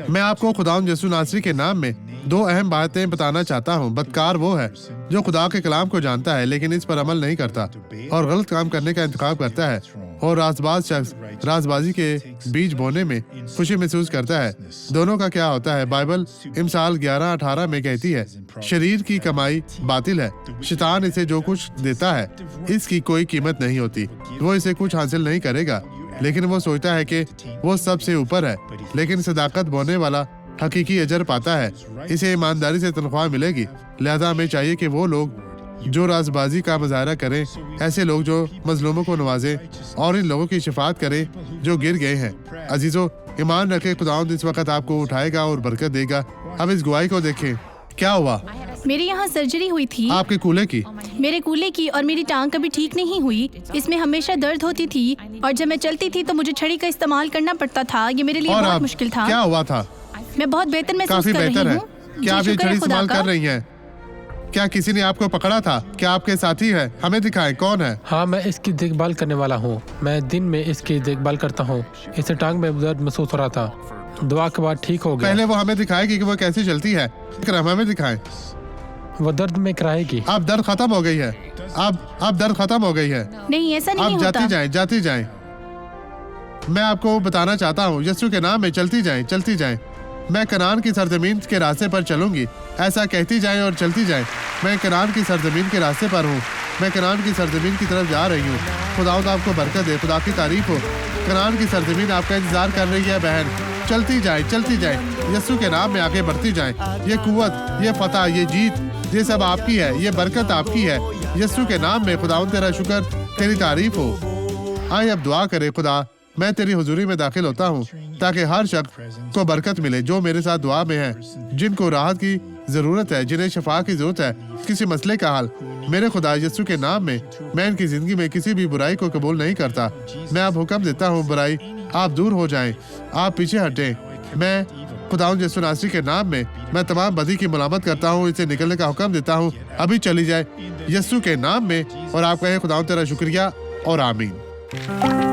میں آپ کو خداوند یسوع ناصری کے نام میں دو اہم باتیں بتانا چاہتا ہوں۔ بدکار وہ ہے جو خدا کے کلام کو جانتا ہے لیکن اس پر عمل نہیں کرتا اور غلط کام کرنے کا انتخاب کرتا ہے، اور راز باز شخص راز بازی کے بیج بونے میں خوشی محسوس کرتا ہے۔ دونوں کا کیا ہوتا ہے؟ بائبل امثال 11:18 میں کہتی ہے، شریر کی کمائی باطل ہے، شیطان اسے جو کچھ دیتا ہے اس کی کوئی قیمت نہیں ہوتی، وہ اسے کچھ حاصل نہیں کرے گا، لیکن وہ سوچتا ہے کہ وہ سب سے اوپر ہے۔ لیکن صداقت بونے والا حقیقی اجر پاتا ہے، اسے ایمانداری سے تنخواہ ملے گی۔ لہذا ہمیں چاہیے کہ وہ لوگ جو راز بازی کا مظاہرہ کریں، ایسے لوگ جو مظلوموں کو نوازیں اور ان لوگوں کی شفاعت کریں جو گر گئے ہیں۔ عزیزو، ایمان رکھیں، خداوند اس وقت آپ کو اٹھائے گا اور برکت دے گا۔ اب اس گواہی کو دیکھیں۔ کیا ہوا؟ میرے یہاں سرجری ہوئی تھی، آپ کے کولے کی؟ میرے کولے کی، اور میری ٹانگ کبھی ٹھیک نہیں ہوئی۔ اس میں ہمیشہ درد ہوتی تھی، اور جب میں چلتی تھی تو مجھے چھڑی کا استعمال کرنا پڑتا تھا۔ یہ میرے لیے بہت مشکل تھا۔ کیا ہوا تھا؟ میں بہت بہتر محسوس کافی کر رہی بہتر ہے۔ ہوں۔ کیا آپ یہ شکر ہے چھڑی خدا استعمال کا۔ کر رہی ہیں؟ کیا کسی نے آپ کو پکڑا تھا؟ کیا آپ کے ساتھی ہے؟ ہمیں دکھائیں کون ہے۔ ہاں، میں اس کی دیکھ بھال کرنے والا ہوں۔ میں دن میں اس کی دیکھ بھال کرتا ہوں۔ اسے ٹانگ میں درد محسوس ہو رہا تھا، دعا کے بعد ٹھیک ہو گیا۔ پہلے وہ ہمیں دکھائے گی کہ وہ کیسے چلتی ہے، پھر ہمیں دکھائیں۔ وہ درد میں کرائے گی۔ اب درد ختم ہو گئی ہے، اب درد ختم ہو گئی ہے۔ نہیں، ایسا نہیں اب ہوتا۔ جاتی جائیں۔ میں آپ کو بتانا چاہتا ہوں، یسوع کے نام میں چلتی جائیں۔ میں کنعان کی سرزمین کے راستے پر چلوں گی، ایسا کہتی جائیں اور چلتی جائیں۔ میں کنعان کی سرزمین کے راستے پر ہوں، میں کنعان کی سرزمین کی طرف جا رہی ہوں۔ خداوند آپ کو برکت دے، خدا کی تعریف ہو۔ کنعان کی سرزمین آپ کا انتظار کر رہی ہے بہن۔ چلتی جائیں، یسوع کے نام میں آگے بڑھتی جائیں۔ یہ قوت، یہ فتح، یہ جیت، یہ سب آپ کی ہے، یہ برکت آپ کی ہے۔ یسوع کے نام میں خداوند تیرا شکر، تیری تعریف ہو۔ آئے اب دعا کرے۔ خدا، میں تیری حضوری میں داخل ہوتا ہوں تاکہ ہر شخص کو برکت ملے جو میرے ساتھ دعا میں ہے، جن کو راحت کی ضرورت ہے، جنہیں شفا کی ضرورت ہے، کسی مسئلے کا حل۔ میرے خدا یسوع کے نام میں میں ان کی زندگی میں کسی بھی برائی کو قبول نہیں کرتا۔ میں اب حکم دیتا ہوں، برائی آپ دور ہو جائیں، آپ پیچھے ہٹیں۔ میں خداوند یسوع ناصری کے نام میں تمام بدی کی ملامت کرتا ہوں، اسے نکلنے کا حکم دیتا ہوں، ابھی چلی جائے یسوع کے نام میں۔ اور آپ کہیں، خداوند تیرا شکریہ اور آمین۔